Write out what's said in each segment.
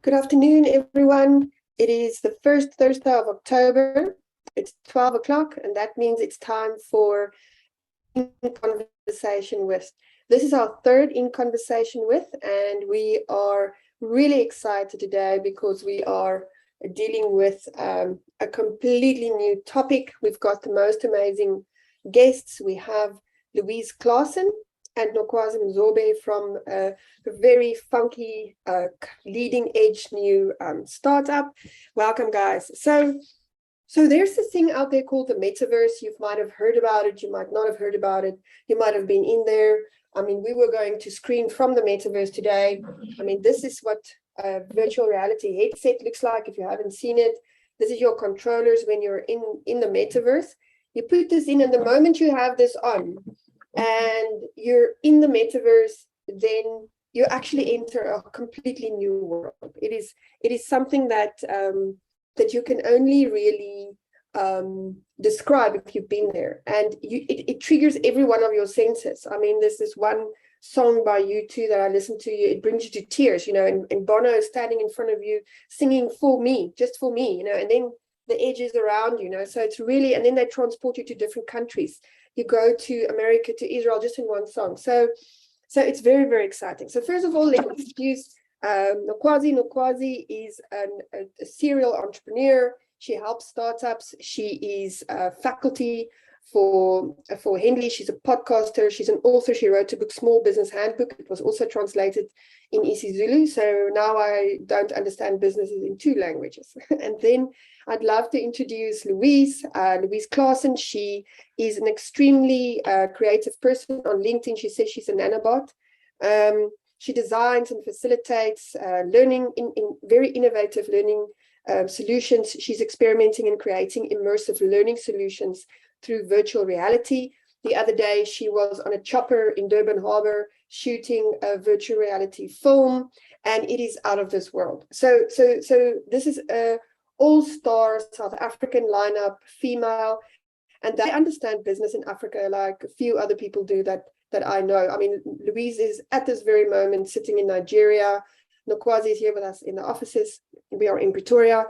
Good afternoon, everyone. It is the first Thursday of October. It's 12 o'clock, and that means it's time for In Conversation With. This is our third In Conversation With, and we are really excited today because we are dealing with a completely new topic. We've got the most amazing guests. We have Louise Claassen and Nokwazi Mzobe from a very funky, leading edge new startup. Welcome, guys. So there's this thing out there called the Metaverse. You might have heard about it. You might not have heard about it. You might have been in there. I mean, we were going to screen from the Metaverse today. I mean, this is what a virtual reality headset looks like if you haven't seen it. This is your controllers when you're in the Metaverse. You put this in, and the moment you have this on, and you're in the Metaverse, then you actually enter a completely new world. It is something that that you can only really describe if you've been there, and it triggers every one of your senses. I mean, there's this one song by U2 that I listen to. It brings you to tears, you know, and Bono is standing in front of you singing "For Me," just for me, you know, and then the edges around, you know. So it's really, and then they transport you to different countries. You go to America, to Israel, just in one song. So it's very, very exciting. So first of all, let's introduce Nokwazi. Nokwazi is a serial entrepreneur. She helps startups. She is faculty for Henley. She's a podcaster. She's an author. She wrote a book, Small Business Handbook. It was also translated in isiZulu. So now I don't understand businesses in two languages. And then I'd love to introduce Louise Claassen. She is an extremely creative person. On LinkedIn, she says she's a nanobot. She designs and facilitates learning in very innovative learning solutions. She's experimenting and creating immersive learning solutions through virtual reality. The other day, she was on a chopper in Durban Harbor shooting a virtual reality film, and it is out of this world. So this is a all-star South African lineup, female, and they understand business in Africa like a few other people do that I know. I mean, Louise is at this very moment sitting in Nigeria. Nokwazi is here with us in the offices. We are in Pretoria.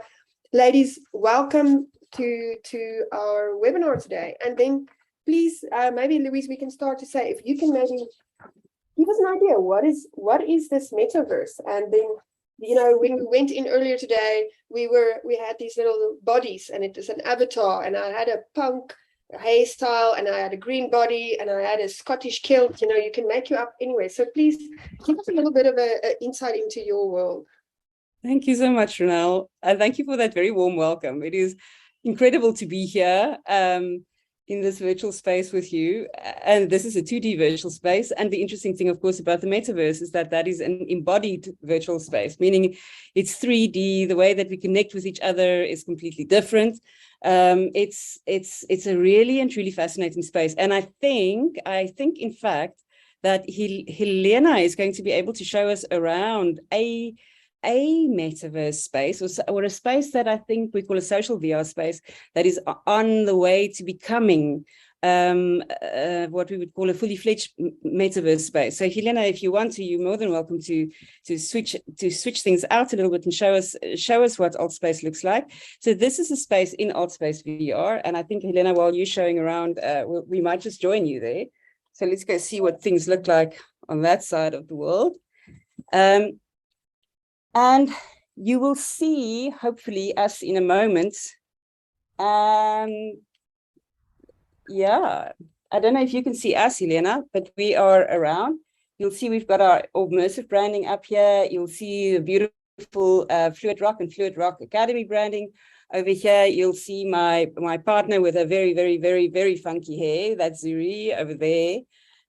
Ladies, welcome to our webinar today. And then please, maybe Louise, we can start to say, if you can maybe give us an idea, what is this Metaverse? And then, you know, when we went in earlier today, we had these little bodies, and it was an avatar, and I had a punk hairstyle, and I had a green body, and I had a Scottish kilt. You know, you can make you up anyway. So please give us a little bit of a insight into your world. Thank you so much, Ronelle. And thank you for that very warm welcome. It is incredible to be here in this virtual space with you. And this is a 2D virtual space. And the interesting thing, of course, about the Metaverse is that is an embodied virtual space, meaning it's 3D. The way that we connect with each other is completely different. It's a really and truly fascinating space. And I think in fact, that Helena is going to be able to show us around a metaverse space, or a space that I think we call a social VR space, that is on the way to becoming what we would call a fully fledged metaverse space. So Helena, if you want to, you're more than welcome to switch things out a little bit and show us what AltSpace looks like. So this is a space in AltSpace VR, and I think, Helena, while you're showing around, we might just join you there. So let's go see what things look like on that side of the world. And you will see, hopefully, us in a moment. Yeah, I don't know if you can see us, Helena, but we are around. You'll see we've got our immersive branding up here. You'll see the beautiful Fluid Rock and Fluid Rock Academy branding over here. You'll see my partner with a very, very, very, very funky hair. That's Zuri over there.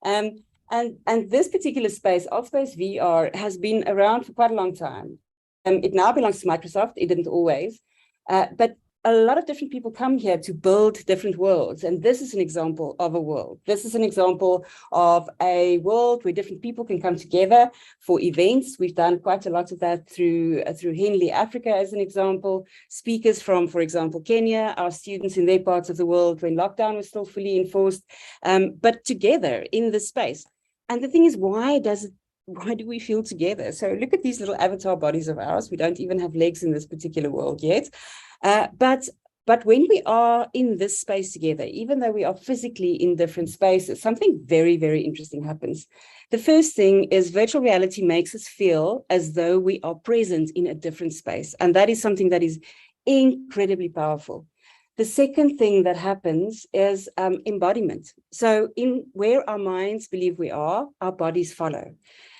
And this particular space, AltSpace VR, has been around for quite a long time. It now belongs to Microsoft. It didn't always. But a lot of different people come here to build different worlds. And this is an example of a world. This is an example of a world where different people can come together for events. We've done quite a lot of that through Henley Africa as an example. Speakers from, for example, Kenya, our students in their parts of the world when lockdown was still fully enforced, but together in this space. And the thing is, why does why do we feel together? So look at these little avatar bodies of ours. We don't even have legs in this particular world yet. But when we are in this space together, even though we are physically in different spaces, something very, very interesting happens. The first thing is virtual reality makes us feel as though we are present in a different space. And that is something that is incredibly powerful. The second thing that happens is embodiment. So in where our minds believe we are, our bodies follow.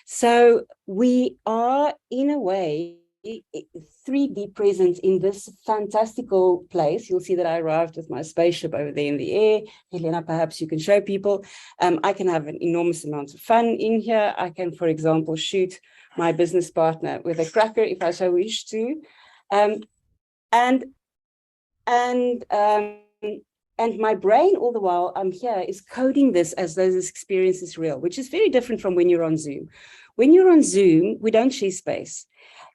So we are, in a way, 3D present in this fantastical place. You'll see that I arrived with my spaceship over there in the air. Helena, perhaps you can show people. I can have an enormous amount of fun in here. I can, for example, shoot my business partner with a cracker if I so wish to. And my brain, all the while I'm here, is coding this as though this experience is real, which is very different from when you're on Zoom. When you're on Zoom, we don't share space.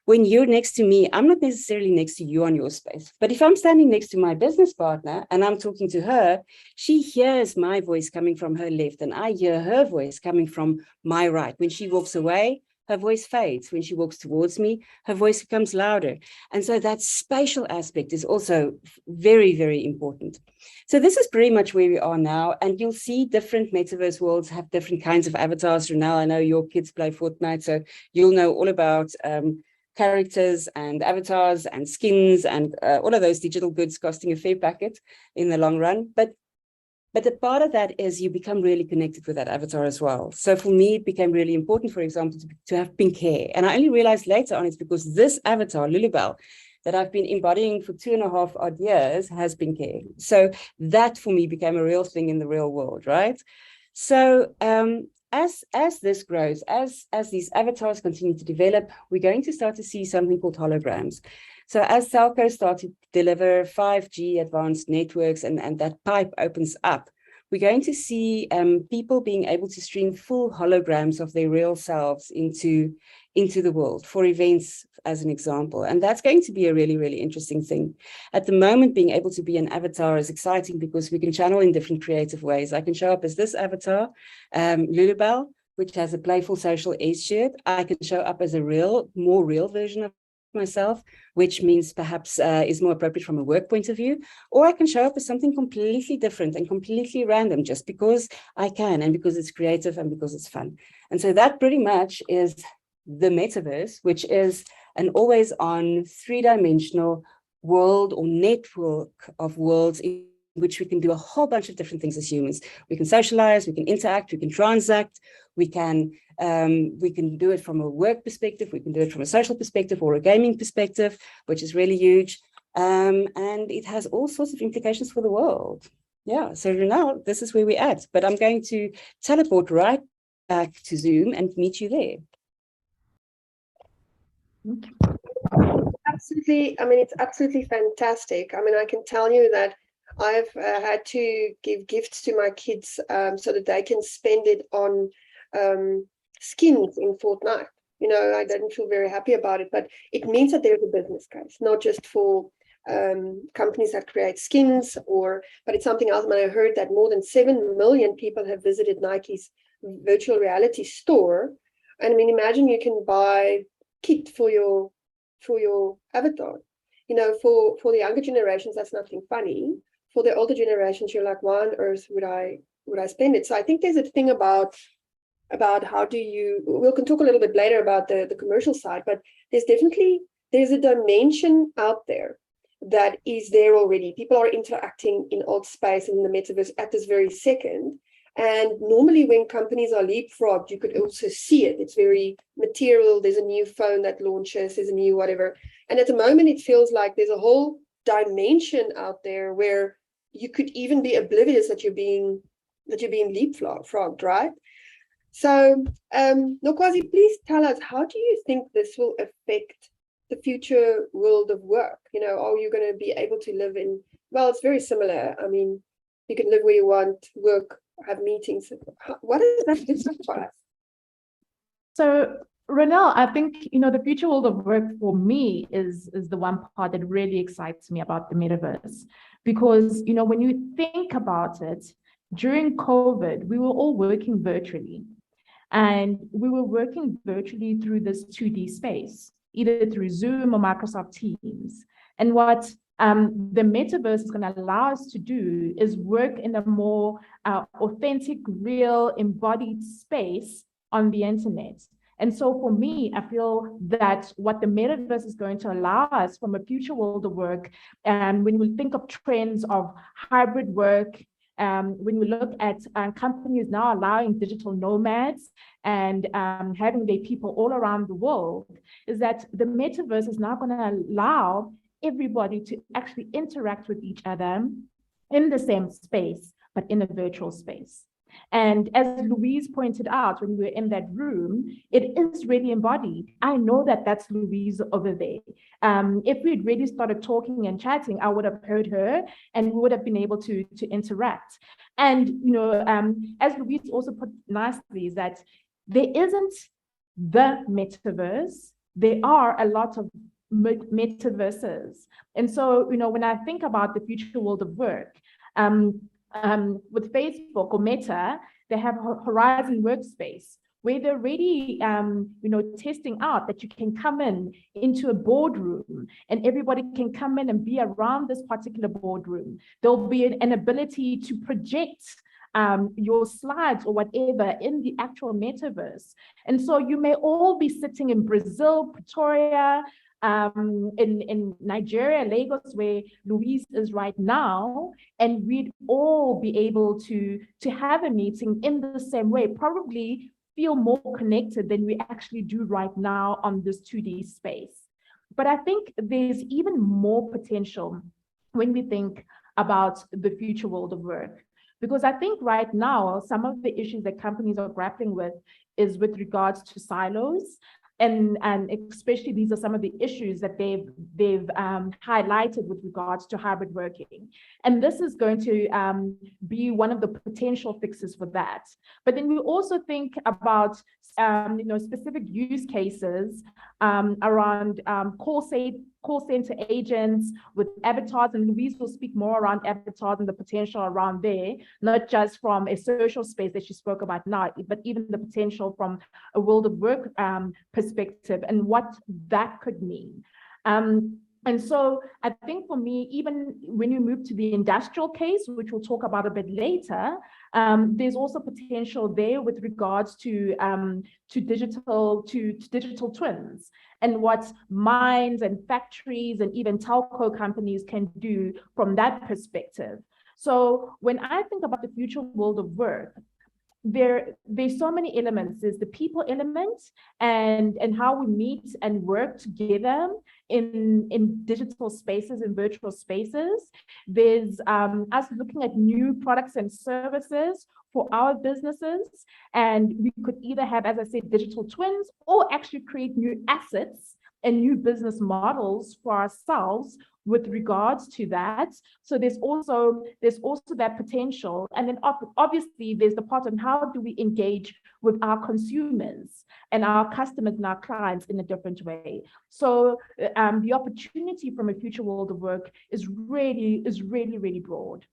When you're next to me, I'm not necessarily next to you on your space. But if I'm standing next to my business partner and I'm talking to her, she hears my voice coming from her left and I hear her voice coming from my right. When she walks away, her voice fades. When she walks towards me, her voice becomes louder. And so that spatial aspect is also very, very important. So this is pretty much where we are now. And you'll see different metaverse worlds have different kinds of avatars. Renelle, I know your kids play Fortnite, so you'll know all about characters and avatars and skins and all of those digital goods costing a fair packet in the long run. But a part of that is you become really connected with that avatar as well. So for me, it became really important, for example, to have pink hair. And I only realized later on it's because this avatar, Lulubelle, that I've been embodying for 2.5 odd years has pink hair. So that for me became a real thing in the real world, right? So as this grows, as these avatars continue to develop, we're going to start to see something called holograms. So as telcos start to deliver 5G advanced networks and that pipe opens up, we're going to see people being able to stream full holograms of their real selves into the world for events, as an example. And that's going to be a really, really interesting thing. At the moment, being able to be an avatar is exciting because we can channel in different creative ways. I can show up as this avatar, Lulubelle, which has a playful social edge to it. I can show up as a more real version of myself, which means perhaps is more appropriate from a work point of view, or I can show up as something completely different and completely random just because I can and because it's creative and because it's fun. And so that pretty much is the metaverse, which is an always on 3-dimensional world or network of worlds in which we can do a whole bunch of different things as humans. We can socialize, we can interact, we can transact, we can do it from a work perspective, we can do it from a social perspective or a gaming perspective, which is really huge. And it has all sorts of implications for the world. Yeah, so now this is where we're at, but I'm going to teleport right back to Zoom and meet you there. Absolutely. I mean, it's absolutely fantastic. I mean, I can tell you that I've had to give gifts to my kids so that they can spend it on skins in Fortnite. You know, I didn't feel very happy about it, but it means that there's a business case, not just for companies that create skins, but it's something else. I mean, I heard that more than 7 million people have visited Nike's virtual reality store. And I mean, imagine you can buy kit for your avatar. You know, for the younger generations, that's nothing funny. For the older generations, you're like, why on earth would I spend it? So I think there's a thing about how do you, we can talk a little bit later about the commercial side, but there's a dimension out there that is there already. People are interacting in old space and in the metaverse at this very second. And normally when companies are leapfrogged, you could also see it. It's very material. There's a new phone that launches, there's a new whatever. And at the moment, it feels like there's a whole dimension out there where you could even be oblivious that you're being leapfrogged, right? So, Nokwazi, please tell us, how do you think this will affect the future world of work? You know, are you going to be able to live in, well, it's very similar. I mean, you can live where you want, work, have meetings. What does that do for us? So, Renelle, I think, the future world of work for me is the one part that really excites me about the metaverse. Because, when you think about it, during COVID, we were all working virtually. And we were working virtually through this 2D space, either through Zoom or Microsoft Teams. And what the metaverse is going to allow us to do is work in a more authentic, real, embodied space on the internet. And so for me, I feel that what the metaverse is going to allow us from a future world of work, and when we think of trends of hybrid work, when we look at companies now allowing digital nomads and having their people all around the world, is that the metaverse is now going to allow everybody to actually interact with each other in the same space, but in a virtual space. And as Louise pointed out, when we were in that room, it is really embodied. I know that that's Louise over there. If we'd really started talking and chatting, I would have heard her and we would have been able to interact. And, you know, as Louise also put nicely, is that there isn't the metaverse. There are a lot of metaverses. And so, you know, when I think about the future world of work, with Facebook or Meta, they have Horizon Workspace, where they're already, you know, testing out that you can come into a boardroom and everybody can come in and be around this particular boardroom. There'll be an ability to project your slides or whatever in the actual metaverse. And so you may all be sitting in Brazil, Pretoria, in Nigeria, Lagos, where Louise is right now, and we'd all be able to have a meeting in the same way, probably feel more connected than we actually do right now on this 2D space. But I think there's even more potential when we think about the future world of work. Because I think right now, some of the issues that companies are grappling with is with regards to silos. And especially these are some of the issues that they've highlighted with regards to hybrid working. And this is going to be one of the potential fixes for that. But then we also think about you know, specific use cases around call center agents with avatars, and Louise will speak more around avatars and the potential around there, not just from a social space that she spoke about now, but even the potential from a world of work perspective and what that could mean. And so I think for me, even when you move to the industrial case, which we'll talk about a bit later, there's also potential there with regards to digital twins and what mines and factories and even telco companies can do from that perspective. So when I think about the future world of work, there's so many elements. There's the people element and how we meet and work together in digital spaces and virtual spaces. There's us looking at new products and services for our businesses, and we could either have, as I said, digital twins or actually create new assets and new business models for ourselves with regards to that. So there's also that potential. And then obviously there's the part on how do we engage with our consumers and our customers and our clients in a different way. So the opportunity from a future world of work is really, really broad.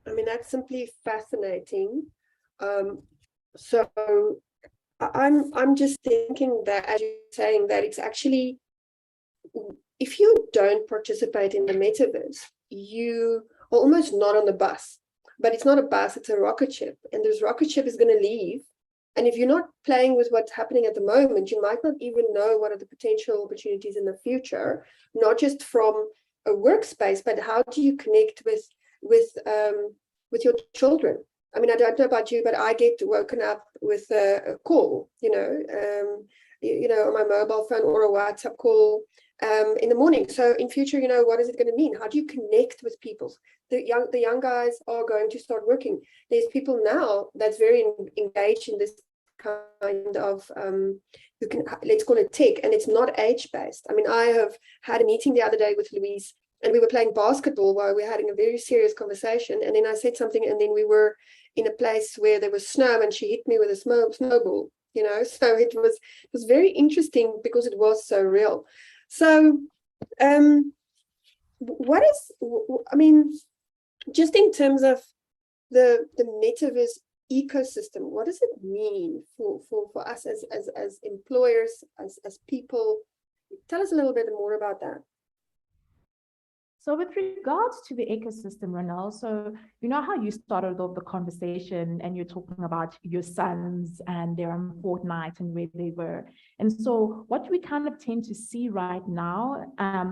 I mean, that's simply fascinating. So I'm just thinking that, as you're saying, that it's actually, if you don't participate in the metaverse, you are almost not on the bus. But it's not a bus, it's a rocket ship. And this rocket ship is going to leave. And if you're not playing with what's happening at the moment, you might not even know what are the potential opportunities in the future, not just from a workspace, but how do you connect with your children? I mean, I don't know about you, but I get woken up with a call, you know, on my mobile phone or a WhatsApp call in the morning. So in future, you know, what is it going to mean? How do you connect with people? The young guys are going to start working. There's people now that's very engaged in this kind of who can, let's call it tech, and it's not age-based. I mean, I have had a meeting the other day with Louise, and we were playing basketball while we were having a very serious conversation. And then I said something, and then we were in a place where there was snow, and she hit me with a snowball, you know. So it was very interesting because it was so real. So what is, I mean, just in terms of the metaverse ecosystem, what does it mean for us as employers, as people? Tell us a little bit more about that. So with regards to the ecosystem, Ronelle, so you know how you started off the conversation and you're talking about your sons and they're on Fortnite and where they were. And so what we kind of tend to see right now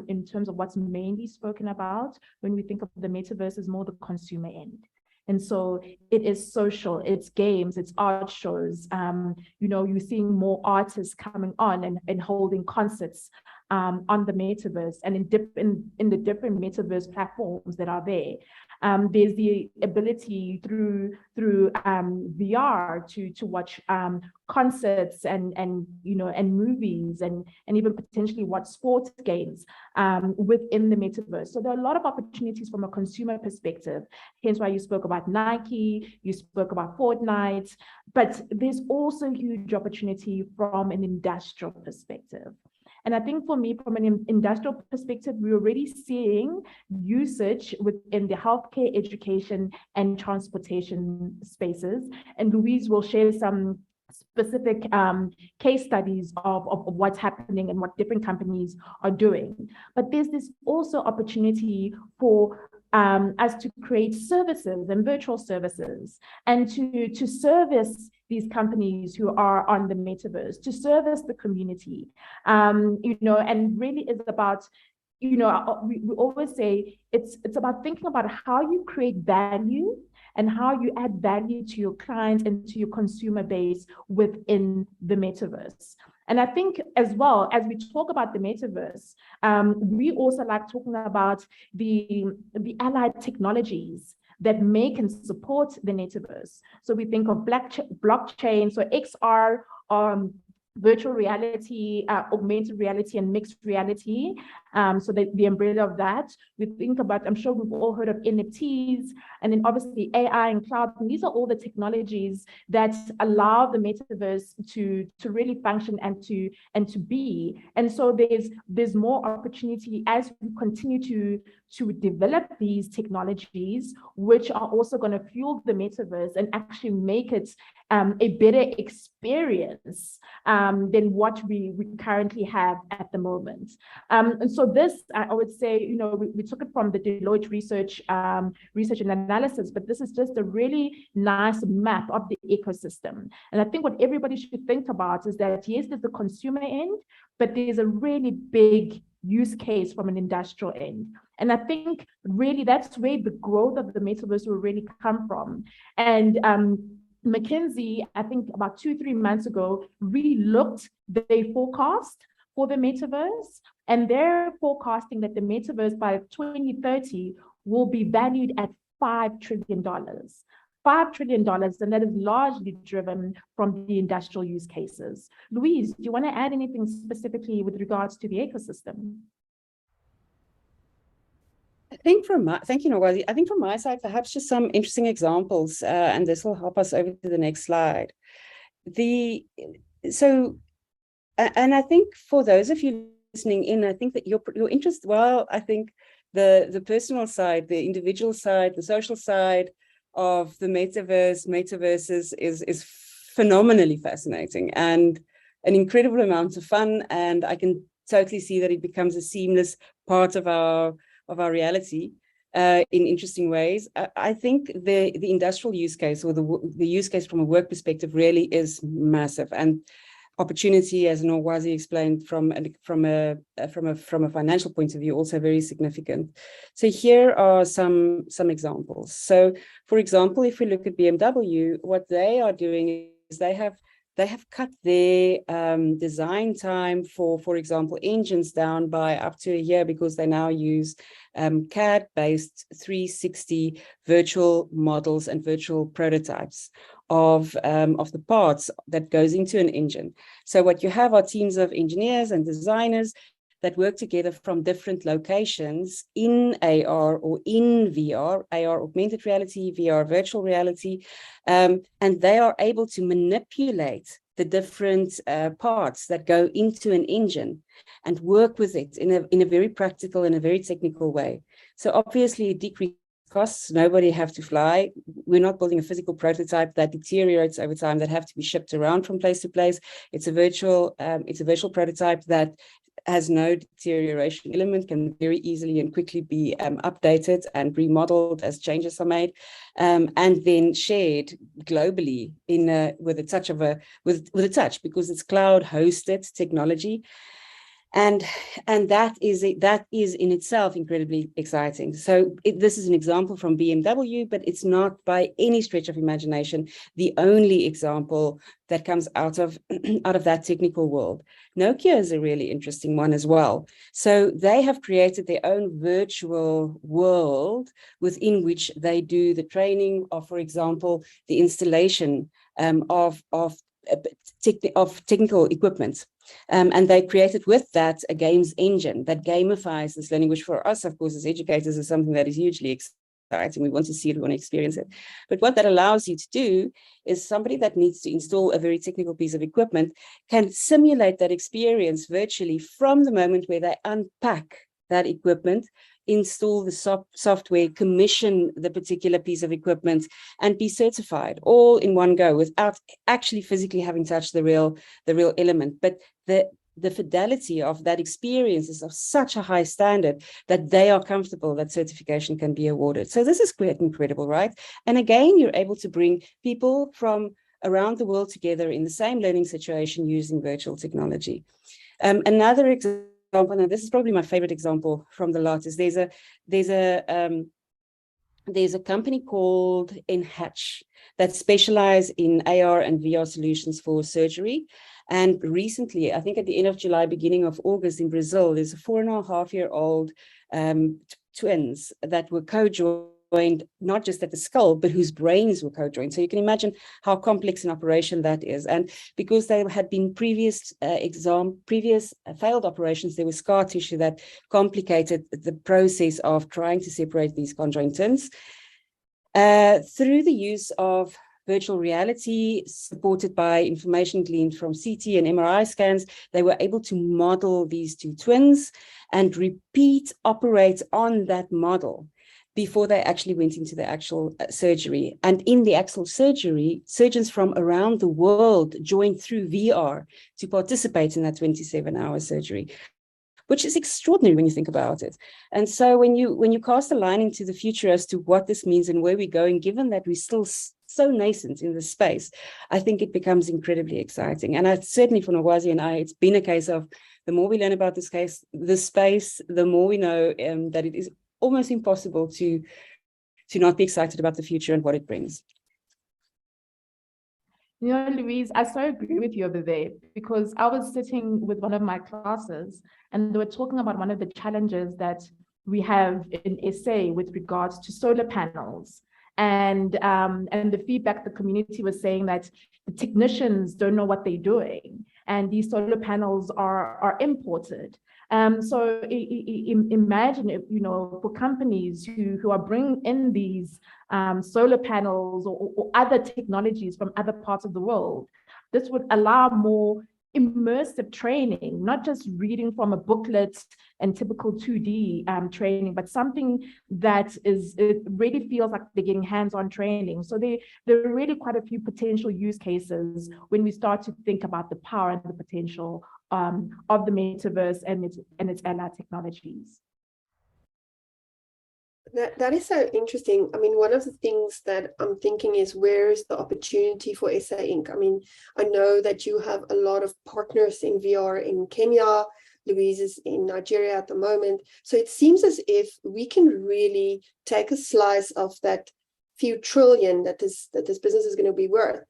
in terms of what's mainly spoken about when we think of the metaverse is more the consumer end. And so it is social, it's games, it's art shows. You know, you're seeing more artists coming on and holding concerts on the metaverse and in the different metaverse platforms that are there. There's the ability through VR to watch concerts and you know, and movies and even potentially watch sports games within the metaverse. So there are a lot of opportunities from a consumer perspective. Hence why you spoke about Nike, you spoke about Fortnite, but there's also huge opportunity from an industrial perspective. And I think for me, from an industrial perspective, we're already seeing usage within the healthcare, education, and transportation spaces. And Louise will share some specific case studies of what's happening and what different companies are doing. But there's this also opportunity for us to create services and virtual services and to service these companies who are on the metaverse, to service the community, you know, and really is about, you know, we always say it's about thinking about how you create value and how you add value to your clients and to your consumer base within the metaverse. And I think as well, as we talk about the metaverse, we also like talking about the allied technologies that make and support the metaverse. So we think of blockchain, so XR, virtual reality, augmented reality, and mixed reality. So the umbrella of that, we think about, I'm sure we've all heard of NFTs, and then obviously AI and cloud. And these are all the technologies that allow the metaverse to really function and to be. And so there's more opportunity as we continue to develop these technologies, which are also going to fuel the metaverse and actually make it a better experience than what we currently have at the moment. And so this, I would say, you know, we took it from the Deloitte research and analysis, but this is just a really nice map of the ecosystem. And I think what everybody should think about is that, yes, there's the consumer end, but there's a really big use case from an industrial end. And I think really that's where the growth of the metaverse will really come from. And McKinsey, I think about 2-3 months ago, relooked their forecast for the metaverse, and they're forecasting that the metaverse by 2030 will be valued at $5 trillion. $5 trillion, and that is largely driven from the industrial use cases. Louise, do you want to add anything specifically with regards to the ecosystem? Thank you, Nogwazi. I think from my side, perhaps just some interesting examples, and this will help us over to the next slide. And I think for those of you listening in, I think that your interest, well, I think the personal side, the individual side, the social side of the metaverses is phenomenally fascinating and an incredible amount of fun. And I can totally see that it becomes a seamless part of our reality in interesting ways. I think the industrial use case, or the use case from a work perspective, really is massive, and opportunity, as Nogwazi explained, from a financial point of view, also very significant. So here are some examples. So, for example, if we look at BMW, what they are doing is they have cut their design time for example, engines down by up to a year, because they now use CAD-based 360 virtual models and virtual prototypes of the parts that goes into an engine. So what you have are teams of engineers and designers that work together from different locations in AR or in VR, AR augmented reality, VR virtual reality, and they are able to manipulate the different parts that go into an engine and work with it in a very practical and a very technical way. So obviously it decreases costs. Nobody have to fly. We're not building a physical prototype that deteriorates over time, that have to be shipped around from place to place. It's a virtual prototype that has no deterioration element, can very easily and quickly be updated and remodeled as changes are made, and then shared globally with a touch, because it's cloud hosted technology. And that is in itself incredibly exciting. So this is an example from BMW, but it's not by any stretch of imagination the only example that comes out of that technical world. Nokia is a really interesting one as well. So they have created their own virtual world within which they do the training of, for example, the installation of technical equipment. And they created with that a games engine that gamifies this learning, which for us, of course, as educators, is something that is hugely exciting. We want to see it, we want to experience it. But what that allows you to do is somebody that needs to install a very technical piece of equipment can simulate that experience virtually from the moment where they unpack that equipment, install the software, commission the particular piece of equipment, and be certified all in one go without actually physically having touched the real element. But the fidelity of that experience is of such a high standard that they are comfortable that certification can be awarded. So this is quite incredible, right? And again, you're able to bring people from around the world together in the same learning situation using virtual technology. Another example, and this is probably my favorite example from the lot, is there's a company called Enhatch that specialize in AR and VR solutions for surgery. And recently, I think at the end of July, beginning of August in Brazil, there's a 4.5-year-old twins that were co-joined, not just at the skull, but whose brains were co-joined. So you can imagine how complex an operation that is. And because they had been previous failed operations, there was scar tissue that complicated the process of trying to separate these conjoined twins. Through the use of virtual reality, supported by information gleaned from CT and MRI scans, they were able to model these two twins and operate on that model before they actually went into the actual surgery. And in the actual surgery, surgeons from around the world joined through VR to participate in that 27-hour surgery, which is extraordinary when you think about it. And so when you cast a line into the future as to what this means and where we're going, given that we're still so nascent in this space, I think it becomes incredibly exciting. And certainly for Nogwazi and I, it's been a case of the more we learn about this space, the more we know that it is almost impossible to not be excited about the future and what it brings. You know, Louise, I so agree with you over there, because I was sitting with one of my classes and they were talking about one of the challenges that we have in SA with regards to solar panels. And the feedback the community was saying that the technicians don't know what they're doing, and these solar panels are imported. So imagine if, you know, for companies who are bringing in these solar panels or other technologies from other parts of the world, this would allow more immersive training, not just reading from a booklet and typical 2D training, but something that it really feels like they're getting hands-on training. So there are really quite a few potential use cases when we start to think about the power and the potential of the metaverse and its allied technologies. That is so interesting. I mean, one of the things that I'm thinking is, where is the opportunity for SA Inc? I mean, I know that you have a lot of partners in VR in Kenya. Louise is in Nigeria at the moment. So it seems as if we can really take a slice of that few trillion that this business is going to be worth.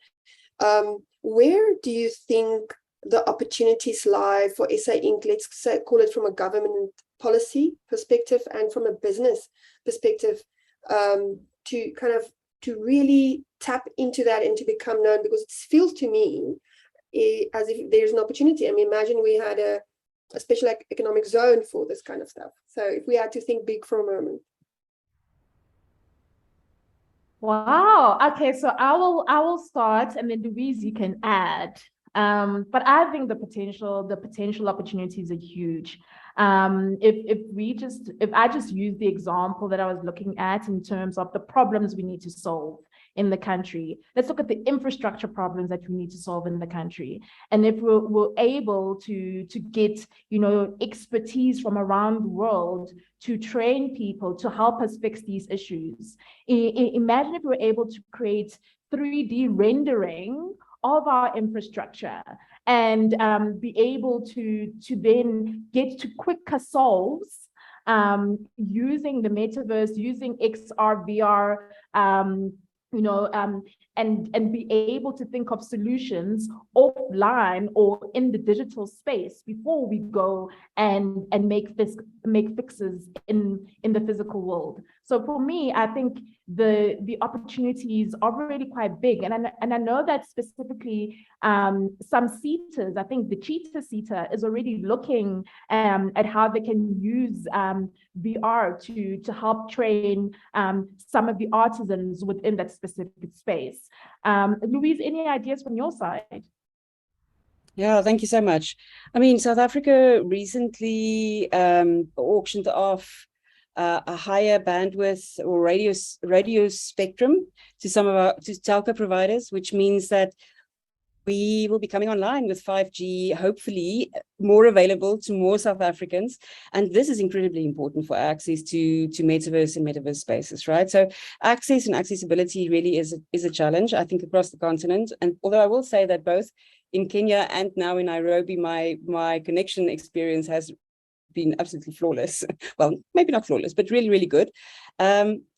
Where do you think the opportunities lie for SA Inc? Let's say, call it from a government policy perspective and from a business perspective, to really tap into that and to become known, because it feels to me as if there's an opportunity. I mean, imagine we had a special economic zone for this kind of stuff. So if we had to think big for a moment. Wow. Okay, so I will start, and then Louise, you can add. But I think the potential opportunities are huge. If I just use the example that I was looking at in terms of the problems we need to solve in the country, let's look at the infrastructure problems that we need to solve in the country. And if we're able to get, expertise from around the world to train people to help us fix these issues. Imagine if we were able to create 3D rendering of our infrastructure and be able to then get to quicker solves using the metaverse, using XR, VR, and be able to think of solutions offline or in the digital space before we go and make fixes in the physical world. So for me, I think the opportunities are really quite big, and I know that specifically some seaters, I think the Cheetah seater is already looking at how they can use VR to help train some of the artisans within that specific space. Louise, any ideas from your side? Yeah, thank you so much. I mean, South Africa recently auctioned off a higher bandwidth or radio spectrum to some of our telco providers, which means that we will be coming online with 5G, hopefully more available to more South Africans. And this is incredibly important for access to metaverse and metaverse spaces, right? So access and accessibility really is a challenge, I think, across the continent. And although I will say that both in Kenya and now in Nairobi, my connection experience has been absolutely flawless. Well, maybe not flawless, but really, really good.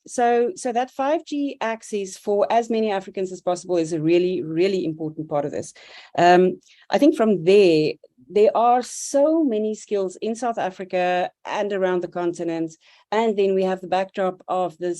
So that 5G access for as many Africans as possible is a really, really important part of this. I think from there are so many skills in South Africa and around the continent. And then we have the backdrop of the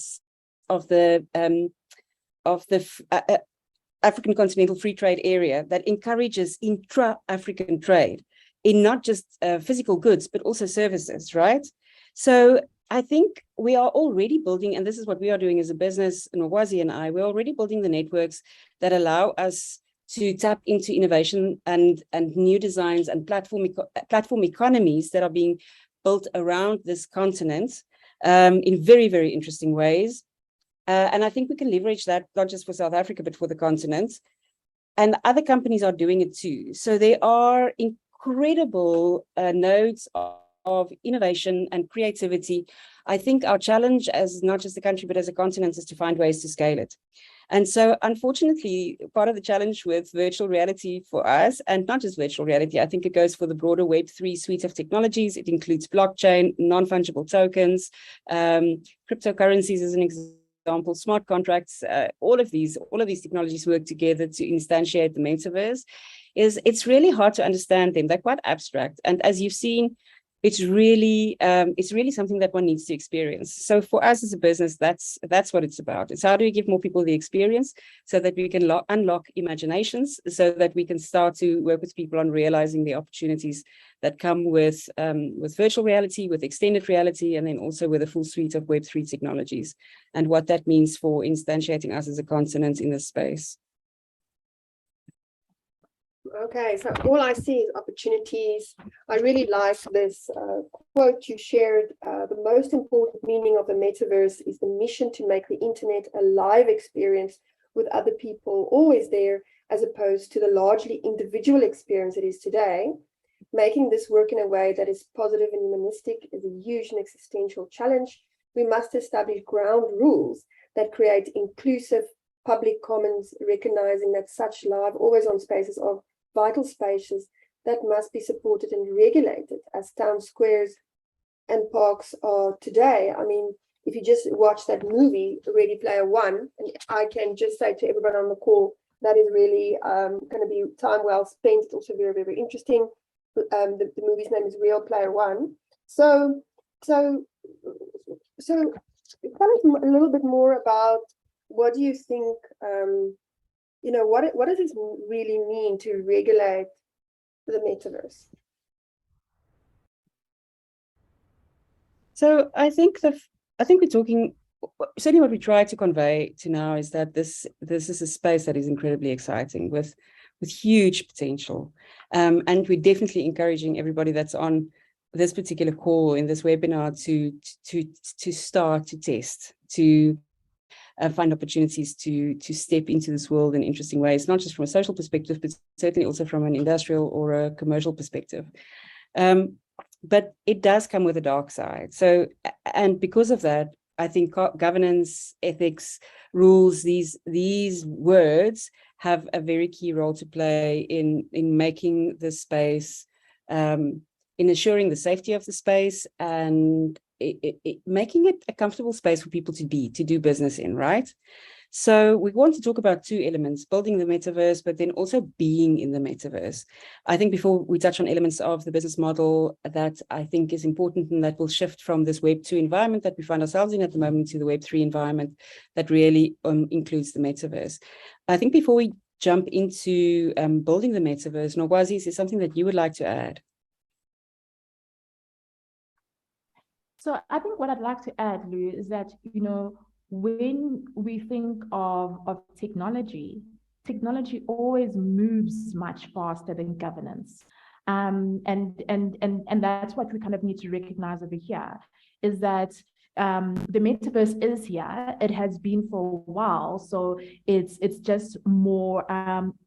African Continental Free Trade Area that encourages intra-African trade in not just physical goods, but also services, right? So I think we are already building, and this is what we are doing as a business, Nwazi and I, we're already building the networks that allow us to tap into innovation and new designs and platform economies that are being built around this continent in very, very interesting ways. And I think we can leverage that not just for South Africa, but for the continent. And other companies are doing it too. So there are incredible nodes of innovation and creativity. I think our challenge as not just a country, but as a continent is to find ways to scale it. And so unfortunately, part of the challenge with virtual reality for us, and not just virtual reality, I think it goes for the broader Web3 suite of technologies. It includes blockchain, non-fungible tokens, cryptocurrencies as an example, smart contracts, all of these technologies work together to instantiate the metaverse. It's really hard to understand them. They're quite abstract. And as you've seen, it's really something that one needs to experience. So for us as a business, that's what it's about. It's how do we give more people the experience so that we can unlock imaginations, so that we can start to work with people on realizing the opportunities that come with virtual reality, with extended reality, and then also with a full suite of Web3 technologies, and what that means for instantiating us as a continent in this space. Okay, so all I see is opportunities. I really like this quote you shared. The most important meaning of the metaverse is the mission to make the internet a live experience with other people always there, as opposed to the largely individual experience it is today. Making this work in a way that is positive and humanistic is a huge and existential challenge. We must establish ground rules that create inclusive public commons, recognizing that such live, always-on spaces are vital spaces that must be supported and regulated as town squares and parks are today. I mean, if you just watch that movie, Ready Player One, and I can just say to everybody on the call, that is really going to be time well spent. It's also very, very interesting. The movie's name is Real Player One. So tell us a little bit more about what do you think, what does this really mean to regulate the metaverse? So I think we're talking, certainly what we try to convey to now is that this is a space that is incredibly exciting with huge potential. And we're definitely encouraging everybody that's on this particular call in this webinar to start to test, to find opportunities to step into this world in interesting ways, not just from a social perspective, but certainly also from an industrial or a commercial perspective. But it does come with a dark side. So, and because of that, I think governance, ethics, rules, these words have a very key role to play in making the space, in ensuring the safety of the space, and making it a comfortable space for people to do business in, right? So we want to talk about two elements, building the metaverse, but then also being in the metaverse. I think before we touch on elements of the business model that I think is important and that will shift from this Web 2 environment that we find ourselves in at the moment to the Web 3 environment that really includes the metaverse. I think before we jump into building the metaverse, Nogwazi, is there something that you would like to add? So I think what I'd like to add, Lou, is that, when we think of technology always moves much faster than governance. And that's what we kind of need to recognize over here, is that the metaverse is here. It has been for a while, so it's just more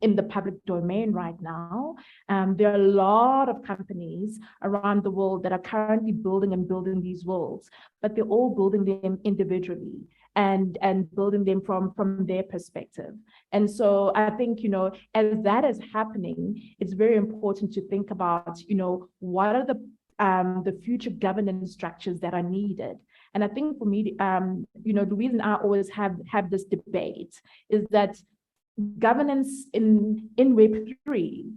in the public domain right now. There are a lot of companies around the world that are currently building these worlds, but they're all building them individually and building them from their perspective. And so I think, as that is happening, it's very important to think about, what are the future governance structures that are needed. And I think for me, Louise and I always have this debate, is that governance in Web3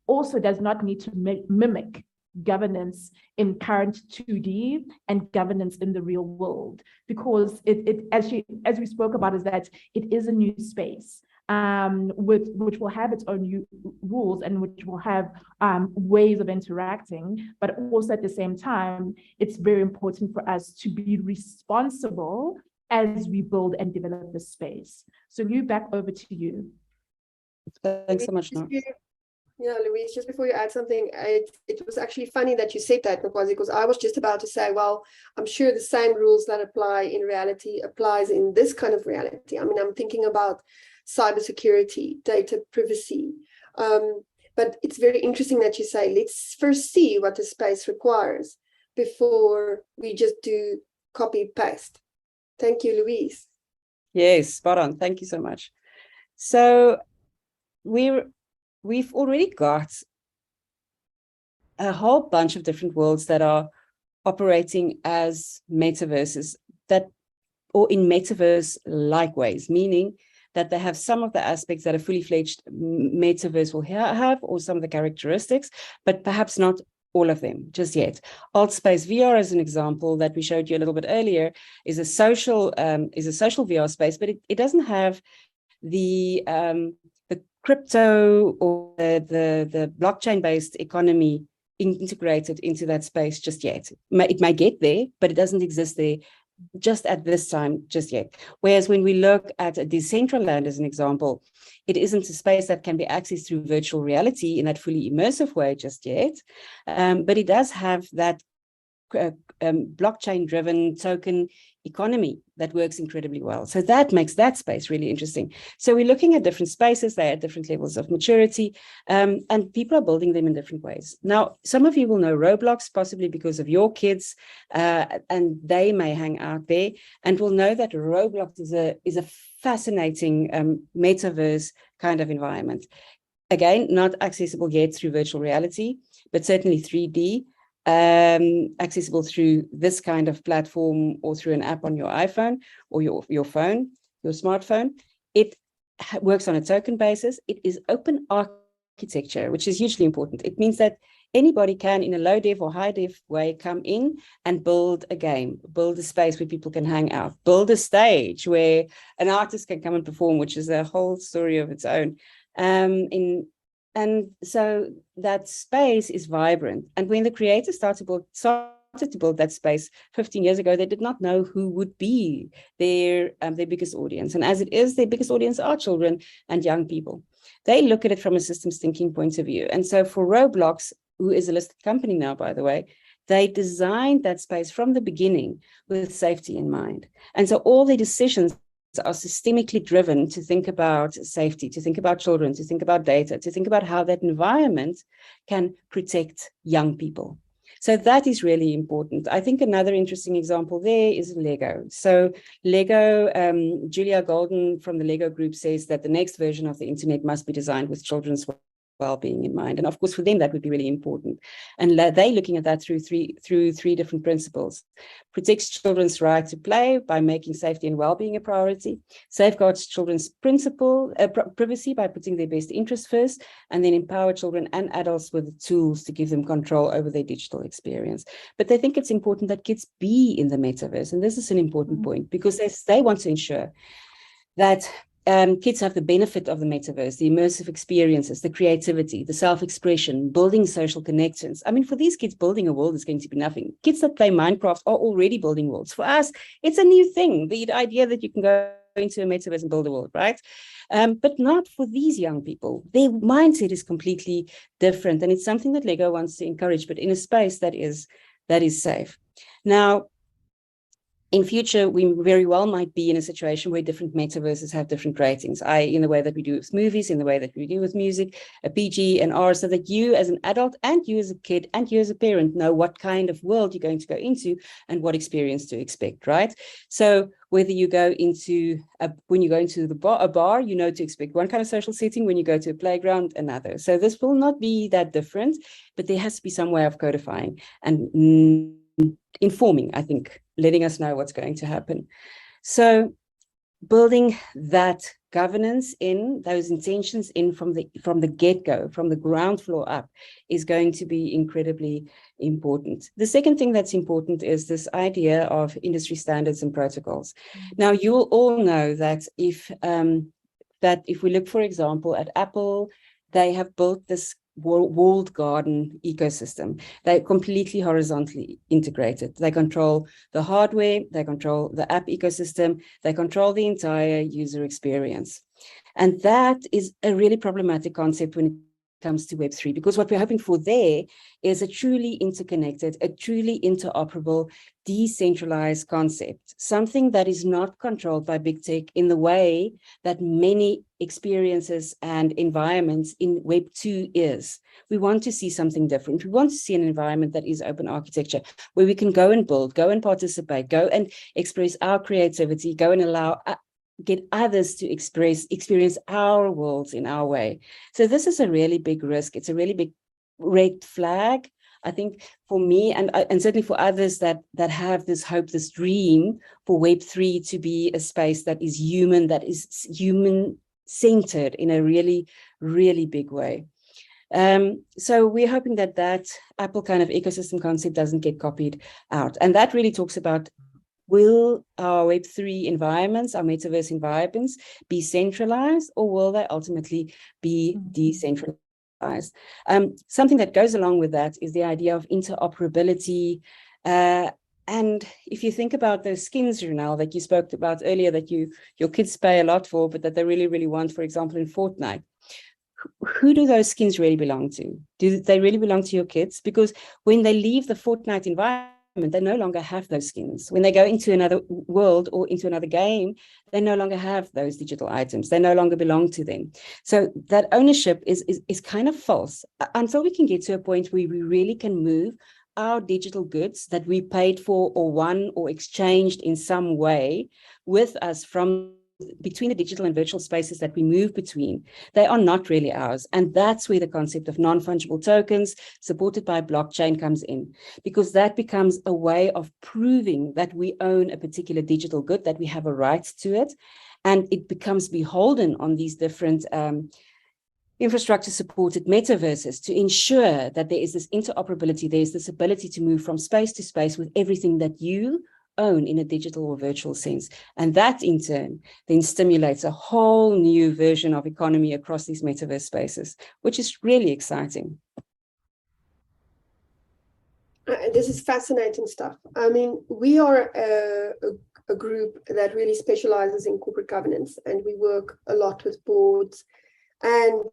also does not need to mimic governance in current 2D and governance in the real world, because it as we spoke about, is that it is a new space which will have its own new rules and which will have ways of interacting, but also at the same time, it's very important for us to be responsible as we build and develop the space. So Lou, back over to you. Thanks so much, Noor. Yeah, Louise, just before you add something, it was actually funny that you said that, because I was just about to say, well, I'm sure the same rules that apply in reality applies in this kind of reality. I mean, I'm thinking about cybersecurity, data privacy. But it's very interesting that you say, let's first see what the space requires before we just do copy paste. Thank you, Louise. Yes, spot on. Thank you so much. So we've already got a whole bunch of different worlds that are operating as metaverses, or in metaverse-like ways, meaning that they have some of the aspects that a fully fledged metaverse will have, or some of the characteristics, but perhaps not all of them just yet. Altspace VR, as an example that we showed you a little bit earlier, is a social VR space, but it doesn't have the crypto or the blockchain-based economy integrated into that space just yet. It may get there, but it doesn't exist there just at this time just yet. Whereas when we look at a Decentraland as an example, it isn't a space that can be accessed through virtual reality in that fully immersive way just yet, but it does have that blockchain-driven token economy that works incredibly well. So that makes that space really interesting. So we're looking at different spaces, they're at different levels of maturity, and people are building them in different ways. Now, some of you will know Roblox, possibly because of your kids, and they may hang out there, and will know that Roblox is a fascinating metaverse kind of environment. Again, not accessible yet through virtual reality, but certainly 3D, accessible through this kind of platform or through an app on your iPhone or your phone, your smartphone. It works on a token basis. It is open architecture, which is hugely important. It means that anybody can, in a low def or high def way, come in and build a game, build a space where people can hang out, build a stage where an artist can come and perform, which is a whole story of its own. And so that space is vibrant. And when the creators started to build that space 15 years ago, they did not know who would be their biggest audience. And as it is, their biggest audience are children and young people. They look at it from a systems thinking point of view. And so for Roblox, who is a listed company now, by the way, they designed that space from the beginning with safety in mind. And so all their decisions are systemically driven to think about safety, to think about children, to think about data, to think about how that environment can protect young people. So that is really important. I think another interesting example there is Lego. So Lego, Julia Golden from the Lego group says that the next version of the internet must be designed with children's well-being in mind. And of course, for them, that would be really important. And they're looking at that through three different principles. Protects children's right to play by making safety and well-being a priority, safeguards children's privacy by putting their best interests first, and then empower children and adults with the tools to give them control over their digital experience. But they think it's important that kids be in the metaverse. And this is an important point, because they want to ensure that kids have the benefit of the metaverse, the immersive experiences, the creativity, the self-expression, building social connections. I mean, for these kids, building a world is going to be nothing. Kids that play Minecraft are already building worlds. For us, it's a new thing, the idea that you can go into a metaverse and build a world, right? But not for these young people. Their mindset is completely different, and it's something that Lego wants to encourage, but in a space that is safe. Now, in future, we very well might be in a situation where different metaverses have different ratings, in the way that we do with movies, in the way that we do with music, a PG and R, so that you as an adult and you as a kid and you as a parent know what kind of world you're going to go into and what experience to expect, right? So whether you go into, when you go into a bar, you know to expect one kind of social setting. When you go to a playground, another. So this will not be that different, but there has to be some way of codifying and informing, I think, letting us know what's going to happen. So building that governance in, those intentions in from the get-go, from the ground floor up, is going to be incredibly important. The second thing that's important is this idea of industry standards and protocols. Now, you'll all know that if we look, for example, at Apple, they have built this walled garden ecosystem. They're completely horizontally integrated. They control the hardware, they control the app ecosystem, they control the entire user experience. And that is a really problematic concept when it comes to Web3, because what we're hoping for there is a truly interconnected, a truly interoperable, decentralized concept, something that is not controlled by big tech in the way that many experiences and environments in Web2 is. We want to see something different. We want to see an environment that is open architecture, where we can go and build, go and participate, go and express our creativity, go and allow get others to experience our worlds in our way. So this is a really big risk. It's a really big red flag, I think, for me and certainly for others that have this hope, this dream for Web3 to be a space that is human-centered in a really, really big way. So we're hoping that Apple kind of ecosystem concept doesn't get copied out. And that really talks about, will our Web3 environments, our metaverse environments, be centralized, or will they ultimately be decentralized? Something that goes along with that is the idea of interoperability. And if you think about those skins, Ronelle, that you spoke about earlier, that your kids pay a lot for, but that they really, really want, for example, in Fortnite, who do those skins really belong to? Do they really belong to your kids? Because when they leave the Fortnite environment, they no longer have those skins. When they go into another world or into another game, they no longer have those digital items. They no longer belong to them. So that ownership is kind of false until we can get to a point where we really can move our digital goods that we paid for or won or exchanged in some way with us from between the digital and virtual spaces that we move between. They are not really ours. And that's where the concept of non-fungible tokens supported by blockchain comes in, because that becomes a way of proving that we own a particular digital good, that we have a right to it. And it becomes beholden on these different infrastructure supported metaverses to ensure that there is this interoperability, there is this ability to move from space to space with everything that you own in a digital or virtual sense. And that in turn then stimulates a whole new version of economy across these metaverse spaces, which is really exciting. This is fascinating stuff. I mean, we are a group that really specializes in corporate governance, and we work a lot with boards. And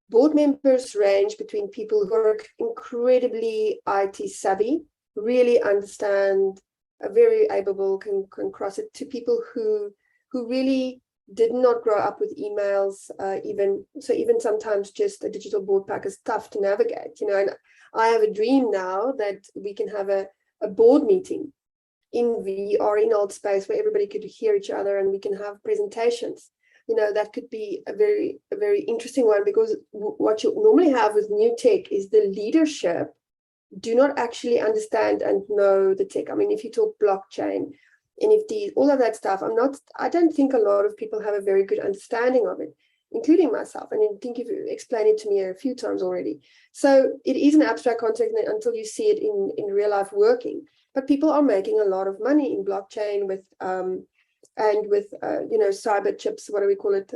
Board members range between people who are incredibly IT savvy, really understand, are very able, can cross it, to people who really did not grow up with emails, even sometimes just a digital board pack is tough to navigate, and I have a dream now that we can have a board meeting in VR, in old space, where everybody could hear each other and we can have presentations. That could be a very interesting one, because what you normally have with new tech is the leadership do not actually understand and know the tech. I mean, if you talk blockchain, NFTs, all of that stuff, I don't think a lot of people have a very good understanding of it, including myself. And I think you've explained it to me a few times already. So it is an abstract concept until you see it in real life working. But people are making a lot of money in blockchain with cyber chips, what do we call it?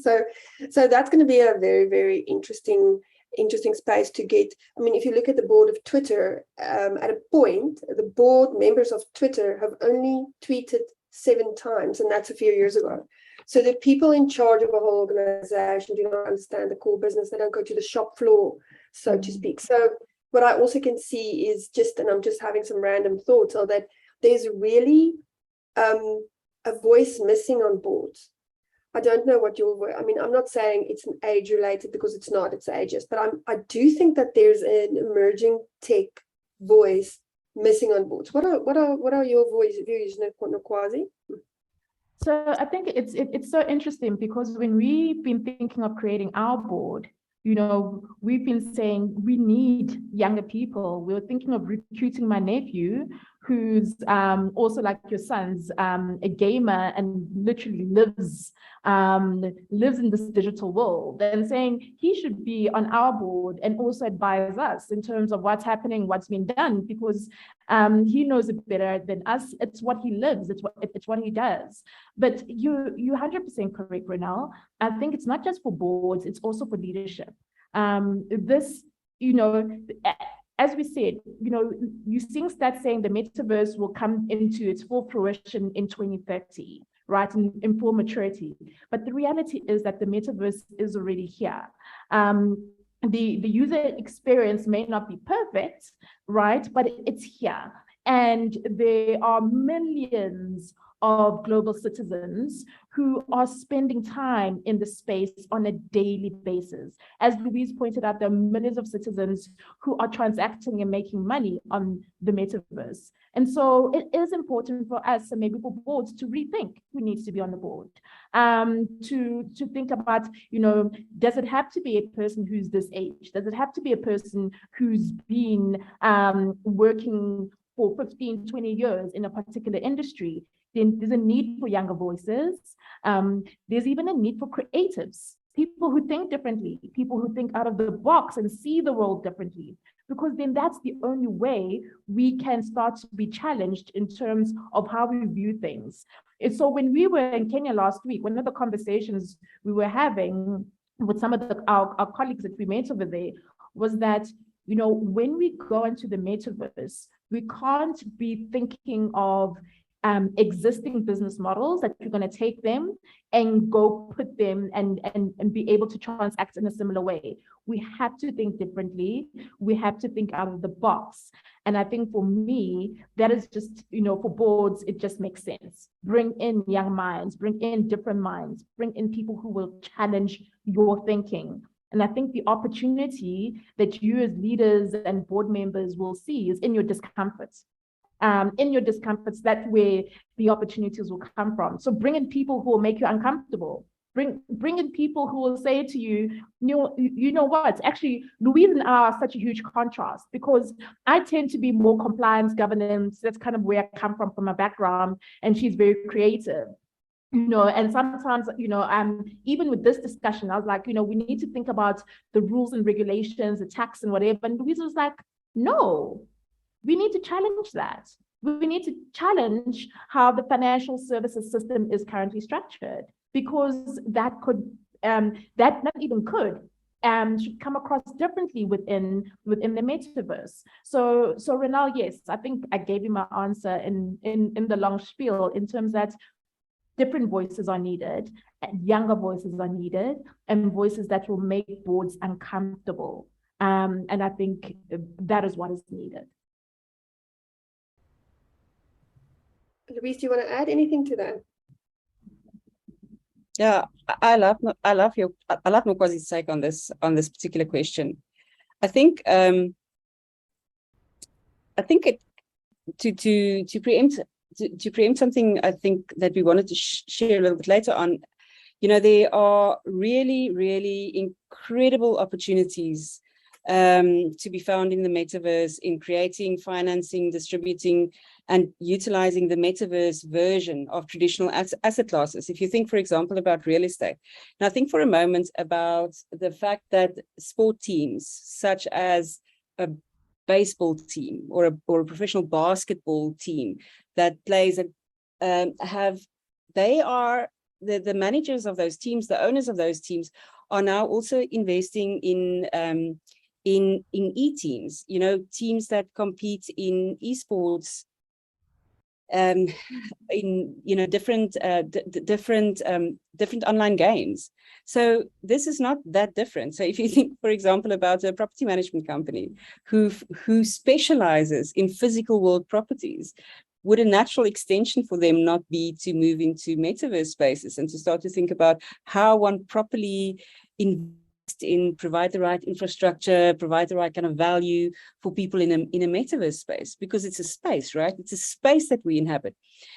So that's going to be a very, very interesting space to get. I mean, if you look at the board of Twitter, at a point, the board members of Twitter have only tweeted 7 times, and that's a few years ago. So the people in charge of a whole organization do not understand the core business. They don't go to the shop floor, so to speak. So what I also can see is and I'm just having some random thoughts, are that there's really a voice missing on boards. I don't know what your voice, I mean, I'm not saying it's an age related, because it's not, it's ageist, but I do think that there's an emerging tech voice missing on boards. What are your views, Nokwazi? So I think it's so interesting, because when we've been thinking of creating our board, we've been saying we need younger people. We were thinking of recruiting my nephew, who's also like your son's a gamer and literally lives in this digital world, and saying he should be on our board and also advise us in terms of what's happening, what's been done, because he knows it better than us. It's what he lives, it's what he does. But you're 100% correct, Ronelle. I think it's not just for boards, it's also for leadership. This, as we said, you're seeing stats saying the metaverse will come into its full fruition in 2030, right, in full maturity. But the reality is that the metaverse is already here. The user experience may not be perfect, right, but it's here. And there are millions of global citizens who are spending time in the space on a daily basis. As Louise pointed out, there are millions of citizens who are transacting and making money on the metaverse. And so it is important for us, and maybe for boards, to rethink who needs to be on the board, to think about, does it have to be a person who's this age? Does it have to be a person who's been working for 15, 20 years in a particular industry? Then there's a need for younger voices. There's even a need for creatives, people who think differently, people who think out of the box and see the world differently, because then that's the only way we can start to be challenged in terms of how we view things. And so when we were in Kenya last week, one of the conversations we were having with some of our colleagues that we met over there was that, when we go into the metaverse, we can't be thinking of existing business models that you're going to take them and go put them and be able to transact in a similar way. We have to think differently. We have to think out of the box. And I think for me, that is just, for boards, it just makes sense. Bring in young minds, bring in different minds, bring in people who will challenge your thinking. And I think the opportunity that you as leaders and board members will see is in your discomfort. In your discomforts, that's where the opportunities will come from. So bring in people who will make you uncomfortable. Bring in people who will say to you, you know what, actually, Louise and I are such a huge contrast, because I tend to be more compliance, governance. That's kind of where I come from my background, and she's very creative. And sometimes, even with this discussion, I was like, we need to think about the rules and regulations, the tax and whatever. And Louise was like, no. We need to challenge that. We need to challenge how the financial services system is currently structured, because that could, that not even could, should come across differently within the metaverse. So Ronelle, yes, I think I gave you my answer in the long spiel, in terms that different voices are needed, and younger voices are needed, and voices that will make boards uncomfortable. And I think that is what is needed. Louise, do you want to add anything to that? Yeah, I love Nokwazi's take on this particular question. I think it to preempt something I think that we wanted to share a little bit later on. You know, there are really, really incredible opportunities to be found in the metaverse, in creating, financing, distributing, and utilizing the metaverse version of traditional asset classes. If you think, for example, about real estate, now think for a moment about the fact that sport teams, such as a baseball team or a professional basketball team that plays they are the managers of those teams, the owners of those teams are now also investing in e-teams, you know, teams that compete in esports, in, you know, different online games. So this is not that different. So if you think, for example, about a property management company who specializes in physical world properties, would a natural extension for them not be to move into metaverse spaces and to start to think about how one properly invest in, provide the right infrastructure, provide the right kind of value for people in a metaverse space, because it's a space, right? It's a space that we inhabit.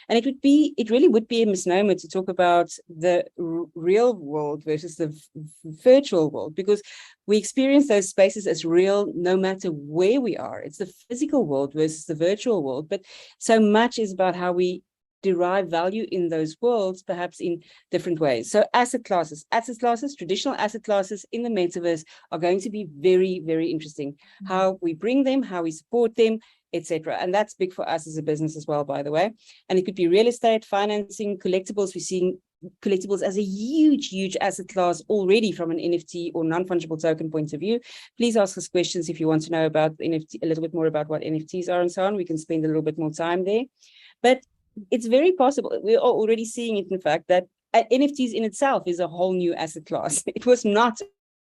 And it really would be a misnomer to talk about the real world versus the virtual world, because we experience those spaces as real no matter where we are. It's the physical world versus the virtual world, but so much is about how we derive value in those worlds, perhaps in different ways. So asset classes, traditional asset classes in the metaverse are going to be very, very interesting. How we bring them, how we support them, etc. And that's big for us as a business as well, by the way. And it could be real estate, financing, collectibles. We're seeing collectibles as a huge, huge asset class already from an NFT or non-fungible token point of view. Please ask us questions if you want to know about NFT, a little bit more about what NFTs are and so on. We can spend a little bit more time there. But it's very possible. We are already seeing it, in fact, that NFTs in itself is a whole new asset class. It was not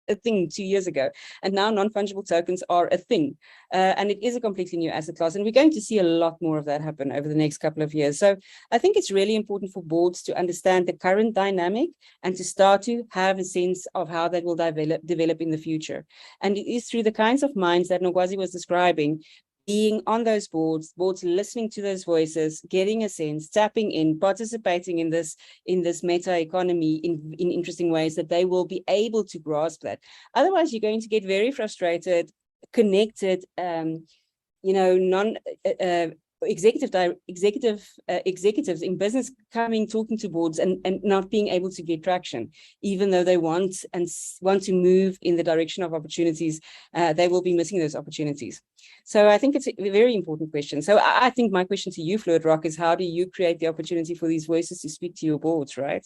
a thing 2 years ago, and now non-fungible tokens are a thing, and it is a completely new asset class, and we're going to see a lot more of that happen over the next couple of years. So I think it's really important for boards to understand the current dynamic and to start to have a sense of how that will develop in the future. And it is through the kinds of minds that Nogwazi was describing, being on those boards, listening to those voices, getting a sense, tapping in, participating in this meta economy in interesting ways, that they will be able to grasp that. Otherwise, you're going to get very frustrated, connected, you know, executives in business coming, talking to boards and not being able to get traction, even though they want to move in the direction of opportunities. They will be missing those opportunities. So I think it's a very important question. So I think my question to you, Fluid Rock, is how do you create the opportunity for these voices to speak to your boards, right?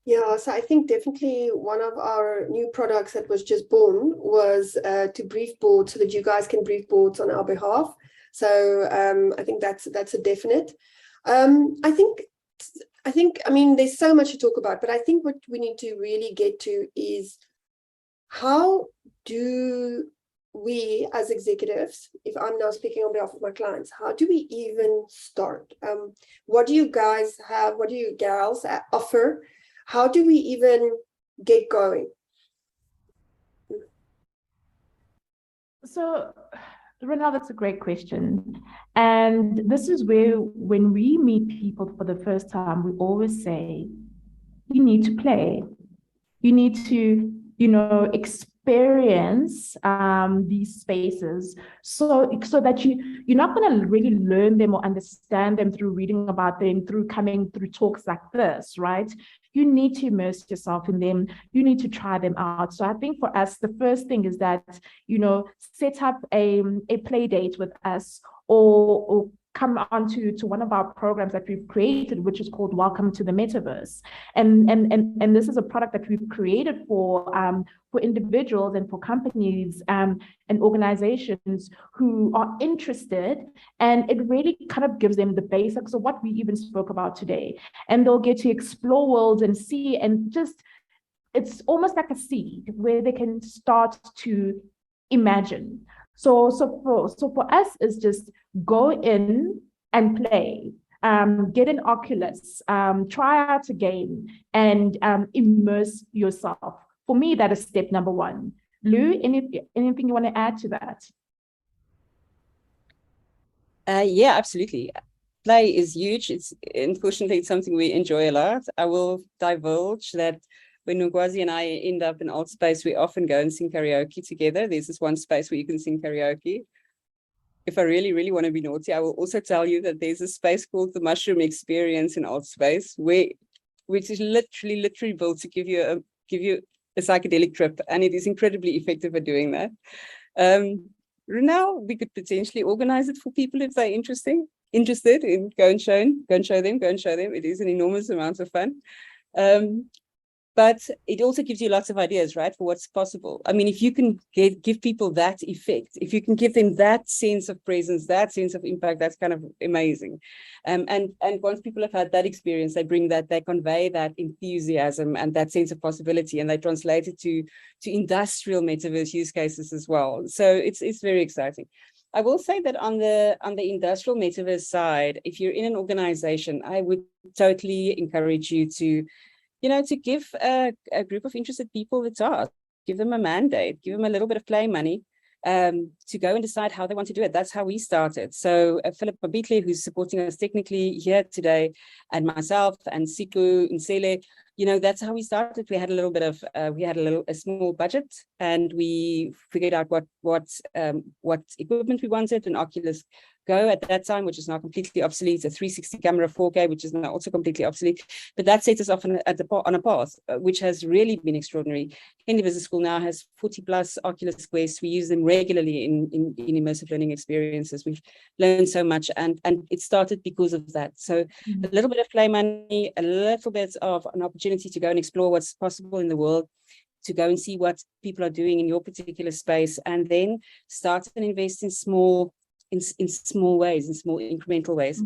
Yeah, so I think definitely one of our new products that was just born was to brief boards so that you guys can brief boards on our behalf. So I think that's a definite. I mean, there's so much to talk about, but I think what we need to really get to is how do we as executives, if I'm now speaking on behalf of my clients, how do we even start? What do you guys have? What do you gals offer? How do we even get going? So, Ronald, that's a great question. And this is where, when we meet people for the first time, we always say, you need to play. You need to, you know, experience these spaces so that you're not going to really learn them or understand them through reading about them, through coming through talks like this, right? You need to immerse yourself in them. You need to try them out. So I think for us, the first thing is that, you know, set up a play date with us, or come on to one of our programs that we've created, which is called Welcome to the Metaverse. And this is a product that we've created for individuals and for companies and organizations who are interested. And it really kind of gives them the basics of what we even spoke about today. And they'll get to explore worlds and see, and just, it's almost like a seed where they can start to imagine. So for us, it's just go in and play. Get an Oculus, try out a game, and immerse yourself. For me, that is step number one. Lou, anything you want to add to that? Yeah, absolutely. Play is huge. Unfortunately, it's something we enjoy a lot. I will divulge that when Nogwazi and I end up in Alt Space, we often go and sing karaoke together. There's this one space where you can sing karaoke. If I really, really want to be naughty, I will also tell you that there's a space called the Mushroom Experience in Alt Space, which is literally built to give you a psychedelic trip, and it is incredibly effective at doing that. Now we could potentially organize it for people if they're interested in go and show them. It is an enormous amount of fun. But it also gives you lots of ideas, right, for what's possible. I mean, if you can give people that effect, if you can give them that sense of presence, that sense of impact, that's kind of amazing. And once people have had that experience, they convey that enthusiasm and that sense of possibility, and they translate it to industrial metaverse use cases as well. So it's very exciting. I will say that on the industrial metaverse side, if you're in an organization, I would totally encourage you to give a group of interested people the task, give them a mandate, give them a little bit of play money to go and decide how they want to do it. That's how we started. So Philip Pabitle, who's supporting us technically here today, and myself and Siku Nsele, that's how we started. We had a small budget, and we figured out what equipment we wanted, an Oculus Go at that time, which is now completely obsolete, a 360 camera 4K, which is now also completely obsolete. But that set us off on a path, which has really been extraordinary. Henley Business School now has 40 plus Oculus Quests. We use them regularly in immersive learning experiences. We've learned so much, and it started because of that. So a little bit of play money, a little bit of an opportunity to go and explore what's possible in the world, to go and see what people are doing in your particular space, and then start and invest in small ways, in small incremental ways,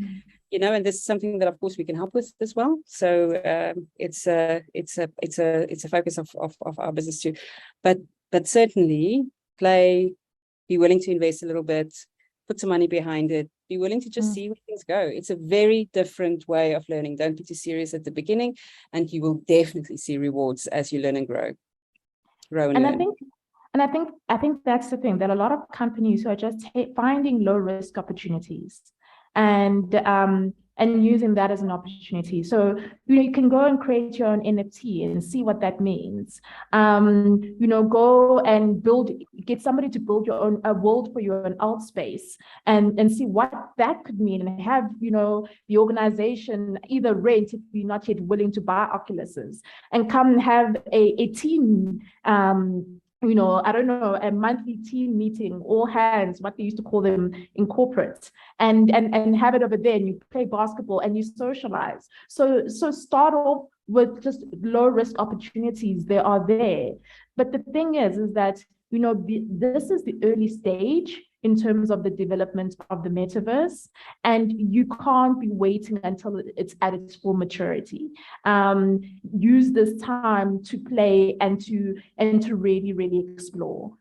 and this is something that of course we can help with as well. So it's a focus of our business too, but certainly play, be willing to invest a little bit, put some money behind it, be willing to just see where things go. It's a very different way of learning. Don't be too serious at the beginning, and you will definitely see rewards as you learn and grow and learn. I think that's the thing, that a lot of companies who are just finding low risk opportunities and using that as an opportunity. So, you can go and create your own NFT and see what that means. Go and get somebody to build your own world for your own alt space and see what that could mean, and have, the organization either rent, if you're not yet willing to buy Oculuses, and come and have a team, I don't know, a monthly team meeting, all hands, what they used to call them in corporate, and have it over there, and you play basketball and you socialize. So start off with just low risk opportunities. They are there. But the thing is that, this is the early stage in terms of the development of the metaverse, and you can't be waiting until it's at its full maturity. Use this time to play and to really, really explore.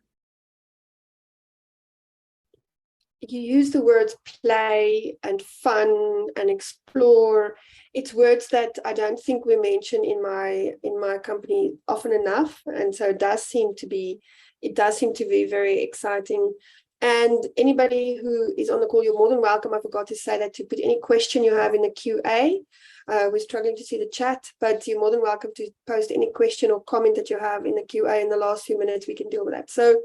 You use the words play and fun and explore. It's words that I don't think we mention in my company often enough, and so it does seem to be very exciting. And anybody who is on the call, you're more than welcome. I forgot to say that, to put any question you have in the QA. We're struggling to see the chat, but you're more than welcome to post any question or comment that you have in the QA. In the last few minutes, we can deal with that. So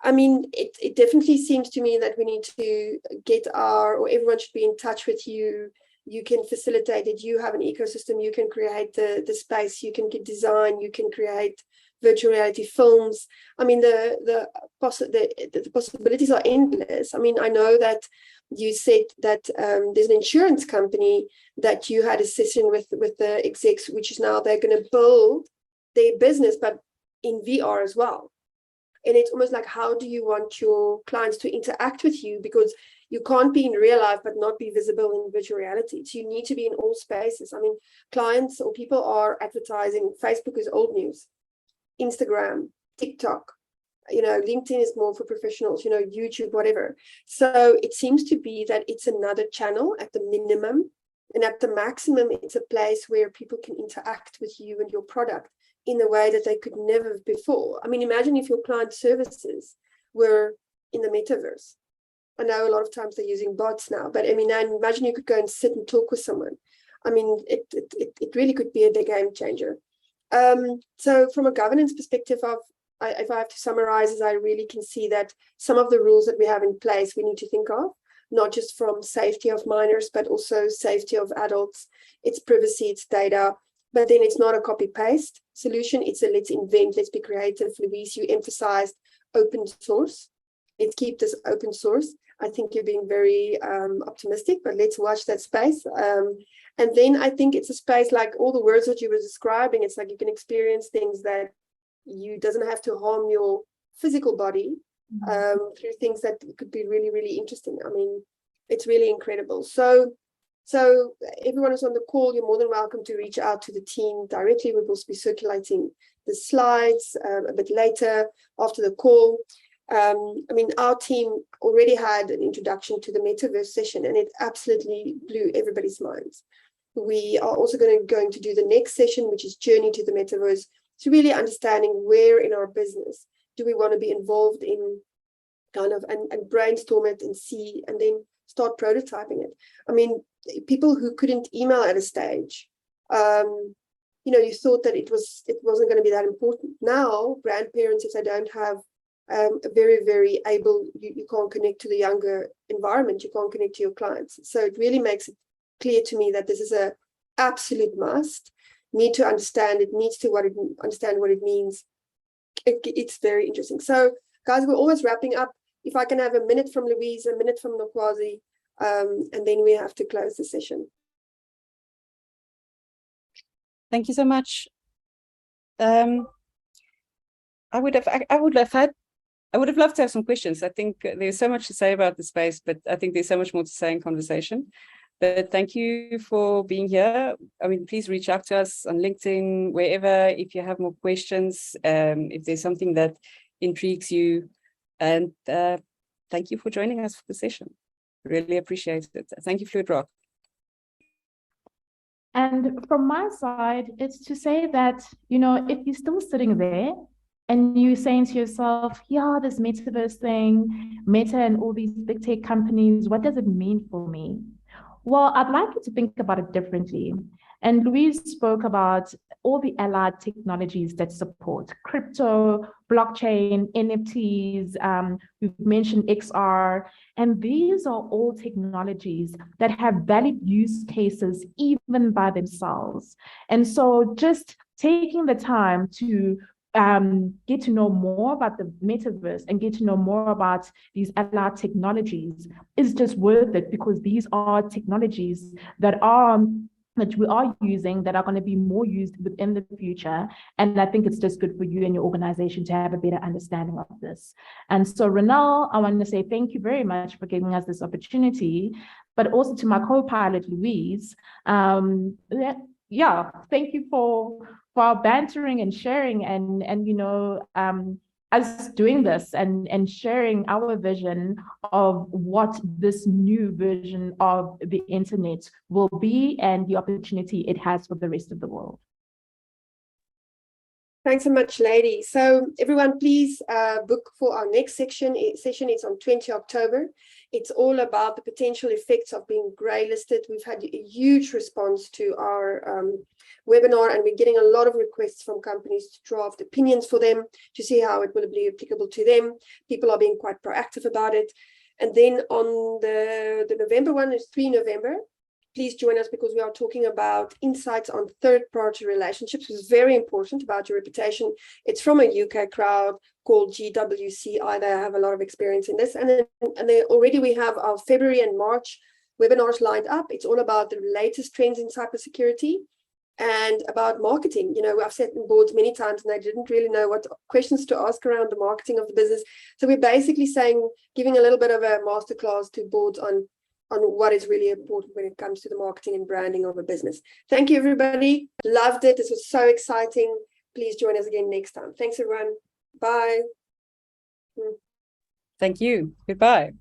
I mean, it definitely seems to me that we need to everyone should be in touch with you. You can facilitate it. You have an ecosystem. You can create the space. You can get design. You can create virtual reality films. I mean, the possibilities are endless. I mean, I know that you said that there's an insurance company that you had a session with the execs, which is now they're going to build their business, but in VR as well. And it's almost like, how do you want your clients to interact with you? Because you can't be in real life but not be visible in virtual reality. So you need to be in all spaces. I mean, clients or people are advertising. Facebook is old news. Instagram, TikTok, LinkedIn is more for professionals, YouTube, whatever. So it seems to be that it's another channel at the minimum. And at the maximum, it's a place where people can interact with you and your product in a way that they could never before. I mean, imagine if your client services were in the metaverse. I know a lot of times they're using bots now, but I mean, I imagine you could go and sit and talk with someone. I mean, it really could be a big game changer. So from a governance perspective, if I have to summarize, is I really can see that some of the rules that we have in place, we need to think of, not just from safety of minors, but also safety of adults. It's privacy, it's data, but then it's not a copy-paste solution. It's a let's invent, let's be creative. Louise, you emphasized open source. Let's keep this open source. I think you're being very optimistic, but let's watch that space. And then I think it's a space like all the words that you were describing. It's like you can experience things that you doesn't have to harm your physical body through things that could be really, really interesting. I mean, it's really incredible. So everyone who's on the call, you're more than welcome to reach out to the team directly. We will be circulating the slides a bit later after the call. I mean, our team already had an introduction to the Metaverse session, and it absolutely blew everybody's minds. We are also going to do the next session, which is Journey to the Metaverse. So really understanding where in our business do we want to be involved in, kind of, and brainstorm it and see, and then start prototyping it. I mean, people who couldn't email at a stage, you thought that it wasn't going to be that important. Now, grandparents, if they don't have a very, very able, you can't connect to the younger environment, you can't connect to your clients. So it really makes it clear to me that this is a absolute must. Need to understand it, needs to understand what it means. It's very interesting. So guys, we're almost wrapping up. If I can have a minute from Louise, a minute from Nokwazi, and then we have to close the session. Thank you so much. I would have loved to have some questions. I think there's so much to say about the space, but I think there's so much more to say in conversation. But thank you for being here. I mean, please reach out to us on LinkedIn, wherever, if you have more questions, if there's something that intrigues you. And thank you for joining us for the session. Really appreciate it. Thank you, Fluid Rock. And from my side, it's to say that, if you're still sitting there and you're saying to yourself, yeah, this metaverse thing, Meta and all these big tech companies, what does it mean for me? Well, I'd like you to think about it differently. And Louise spoke about all the allied technologies that support crypto, blockchain, NFTs, we've mentioned XR, and these are all technologies that have valid use cases even by themselves. And so just taking the time to get to know more about the metaverse and get to know more about these allied technologies is just worth it, because these are technologies that we are using that are going to be more used within the future. And I think it's just good for you and your organization to have a better understanding of this. And so, Renal, I want to say thank you very much for giving us this opportunity, but also to my co-pilot, Louise. Thank you for our bantering and sharing and us doing this and sharing our vision of what this new version of the internet will be and the opportunity it has for the rest of the world. Thanks so much, lady. So everyone, please book for our next session. It's on 20 October. It's all about the potential effects of being grey listed. We've had a huge response to our webinar, and we're getting a lot of requests from companies to draft opinions for them to see how it will be applicable to them. People are being quite proactive about it. And then on the November one is 3 November. please join us because we are talking about insights on third-party relationships. It's very important about your reputation. It's from a UK crowd called GWCI. They have a lot of experience in this. And then already we have our February and March webinars lined up. It's all about the latest trends in cybersecurity and about marketing. You know, I've sat in boards many times and I didn't really know what questions to ask around the marketing of the business. So we're basically giving a little bit of a masterclass to boards on what is really important when it comes to the marketing and branding of a business. Thank you, everybody. Loved it. This was so exciting. Please join us again next time. Thanks, everyone. Bye. Thank you. Goodbye.